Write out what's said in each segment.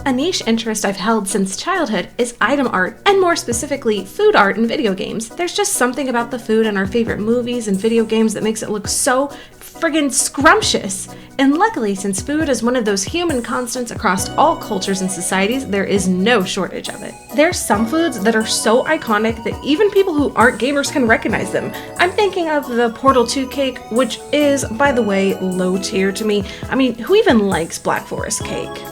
A niche interest I've held since childhood is item art, and more specifically, food art in video games. There's just something about the food in our favorite movies and video games that makes it look so friggin' scrumptious. And luckily, since food is one of those human constants across all cultures and societies, there is no shortage of it. There's some foods that are so iconic that even people who aren't gamers can recognize them. I'm thinking of the Portal 2 cake, which is, by the way, low tier to me. I mean, who even likes Black Forest cake?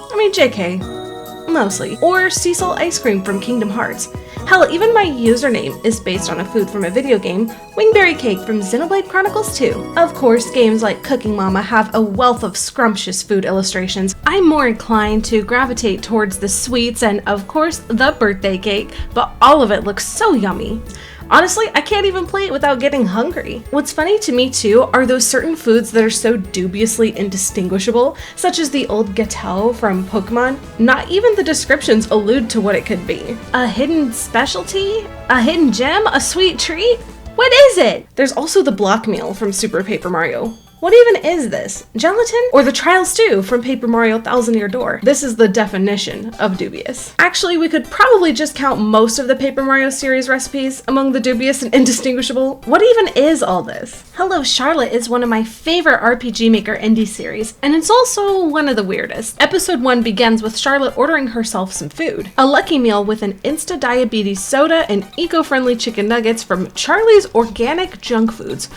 I mean, JK. Mostly. Or Cecil ice cream from Kingdom Hearts. Hell, even my username is based on a food from a video game, Wingberry Cake from Xenoblade Chronicles 2. Of course, games like Cooking Mama have a wealth of scrumptious food illustrations. I'm more inclined to gravitate towards the sweets and, of course, the birthday cake, but all of it looks so yummy. Honestly, I can't even play it without getting hungry. What's funny to me too are those certain foods that are so dubiously indistinguishable, such as the old gâteau from Pokemon. Not even the descriptions allude to what it could be. A hidden specialty? A hidden gem? A sweet treat? What is it? There's also the block meal from Super Paper Mario. What even is this? Gelatin? Or the Trial Stew from Paper Mario Thousand Year Door? This is the definition of dubious. Actually, we could probably just count most of the Paper Mario series recipes among the dubious and indistinguishable. What even is all this? Hello Charlotte is one of my favorite RPG Maker indie series, and it's also one of the weirdest. Episode 1 begins with Charlotte ordering herself some food. A lucky meal with an insta-diabetes soda and eco-friendly chicken nuggets from Charlie's Organic Junk Foods.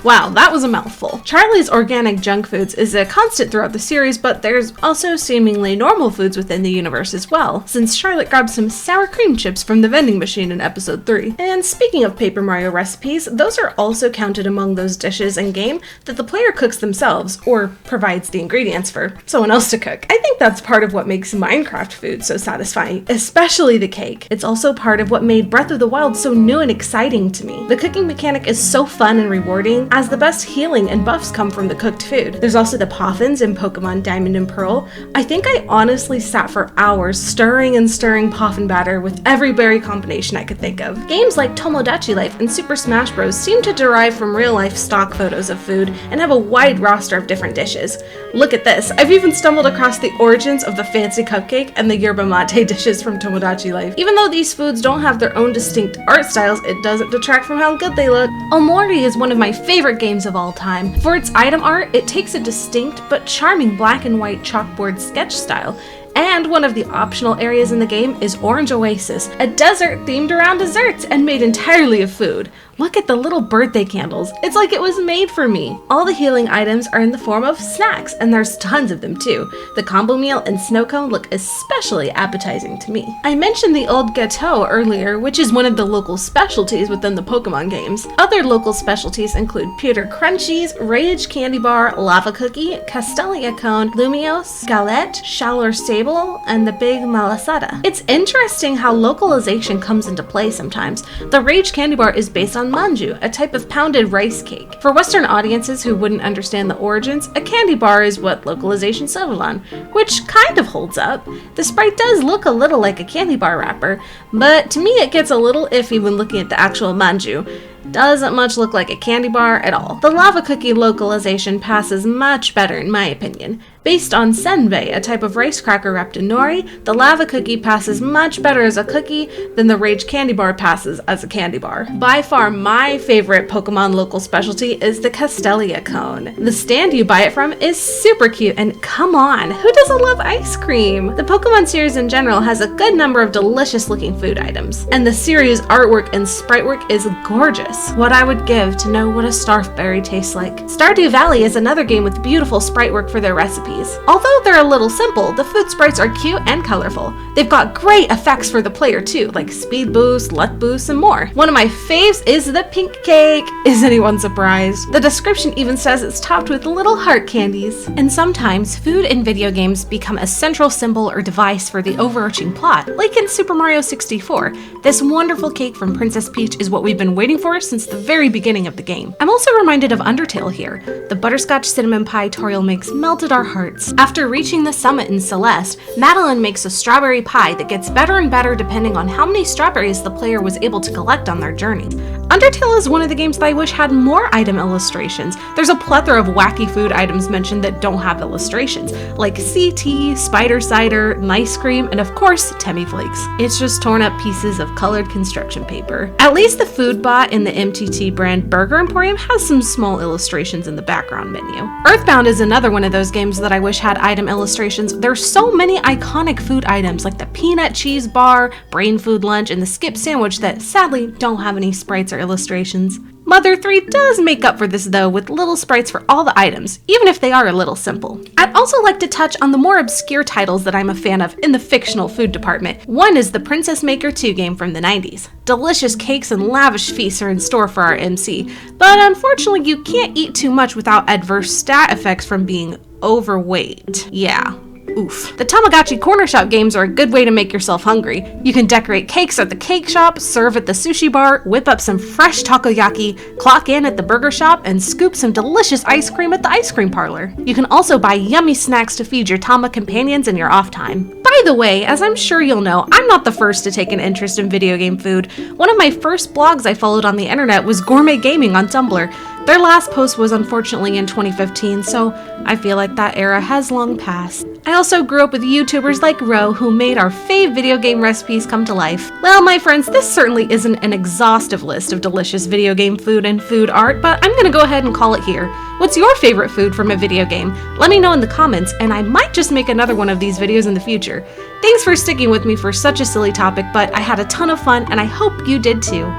Wow, that was a mouthful. Charlie's Organic Junk Foods is a constant throughout the series, but there's also seemingly normal foods within the universe as well, since Charlotte grabbed some sour cream chips from the vending machine in episode 3. And speaking of Paper Mario recipes, those are also counted among those dishes in-game that the player cooks themselves, or provides the ingredients for someone else to cook. I think that's part of what makes Minecraft food so satisfying, especially the cake. It's also part of what made Breath of the Wild so new and exciting to me. The cooking mechanic is so fun and rewarding, as the best healing and buffs come from the cooked food. There's also the Poffins in Pokemon Diamond and Pearl. I think I honestly sat for hours stirring and stirring Poffin batter with every berry combination I could think of. Games like Tomodachi Life and Super Smash Bros. Seem to derive from real-life stock photos of food and have a wide roster of different dishes. Look at this, I've even stumbled across the origins of the fancy cupcake and the yerba mate dishes from Tomodachi Life. Even though these foods don't have their own distinct art styles, it doesn't detract from how good they look. Omori is one of my favorite games of all time. For its item art, it takes a distinct but charming black and white chalkboard sketch style. And one of the optional areas in the game is Orange Oasis, a desert themed around desserts and made entirely of food. Look at the little birthday candles. It's like it was made for me. All the healing items are in the form of snacks, and there's tons of them too. The combo meal and snow cone look especially appetizing to me. I mentioned the old gâteau earlier, which is one of the local specialties within the Pokemon games. Other local specialties include Pewter Crunchies, Rage Candy Bar, Lava Cookie, Castelia Cone, Lumiose, Galette, Chaleur Sable, and the Big Malasada. It's interesting how localization comes into play sometimes. The Rage Candy Bar is based on manju, a type of pounded rice cake. For Western audiences who wouldn't understand the origins, a candy bar is what localization settled on, which kind of holds up. The sprite does look a little like a candy bar wrapper, but to me it gets a little iffy when looking at the actual manju. Doesn't much look like a candy bar at all. The lava cookie localization passes much better in my opinion. Based on senbei, a type of rice cracker wrapped in nori, the lava cookie passes much better as a cookie than the Rage Candy Bar passes as a candy bar. By far my favorite Pokemon local specialty is the Castelia Cone. The stand you buy it from is super cute, and come on, who doesn't love ice cream? The Pokemon series in general has a good number of delicious looking food items, and the series artwork and sprite work is gorgeous. What I would give to know what a Starfberry tastes like. Stardew Valley is another game with beautiful sprite work for their recipes. Although they're a little simple, the food sprites are cute and colorful. They've got great effects for the player too, like speed boost, luck boost, and more. One of my faves is the pink cake. Is anyone surprised? The description even says it's topped with little heart candies. And sometimes, food in video games become a central symbol or device for the overarching plot, like in Super Mario 64. This wonderful cake from Princess Peach is what we've been waiting for since the very beginning of the game. I'm also reminded of Undertale here. The butterscotch cinnamon pie Toriel makes melted our hearts. After reaching the summit in Celeste, Madeline makes a strawberry pie that gets better and better depending on how many strawberries the player was able to collect on their journey. Undertale is one of the games that I wish had more item illustrations. There's a plethora of wacky food items mentioned that don't have illustrations, like CT, spider cider, nice cream, and of course, Temmie Flakes. It's just torn up pieces of colored construction paper. At least the food bot in the MTT brand Burger Emporium has some small illustrations in the background menu. Earthbound is another one of those games that I wish had item illustrations. There's so many iconic food items like the peanut cheese bar, brain food lunch, and the skip sandwich that sadly don't have any sprites or illustrations. Mother 3 does make up for this though with little sprites for all the items, even if they are a little simple. I'd also like to touch on the more obscure titles that I'm a fan of in the fictional food department. One is the Princess Maker 2 game from the 90s. Delicious cakes and lavish feasts are in store for our MC, but unfortunately you can't eat too much without adverse stat effects from being overweight. Yeah. Oof. The Tamagotchi Corner Shop games are a good way to make yourself hungry. You can decorate cakes at the cake shop, serve at the sushi bar, whip up some fresh takoyaki, clock in at the burger shop, and scoop some delicious ice cream at the ice cream parlor. You can also buy yummy snacks to feed your Tama companions in your off time. By the way, as I'm sure you'll know, I'm not the first to take an interest in video game food. One of my first blogs I followed on the internet was Gourmet Gaming on Tumblr. Their last post was unfortunately in 2015, so I feel like that era has long passed. I also grew up with YouTubers like Ro who made our fave video game recipes come to life. Well, my friends, this certainly isn't an exhaustive list of delicious video game food and food art, but I'm gonna go ahead and call it here. What's your favorite food from a video game? Let me know in the comments, and I might just make another one of these videos in the future. Thanks for sticking with me for such a silly topic, but I had a ton of fun, and I hope you did too.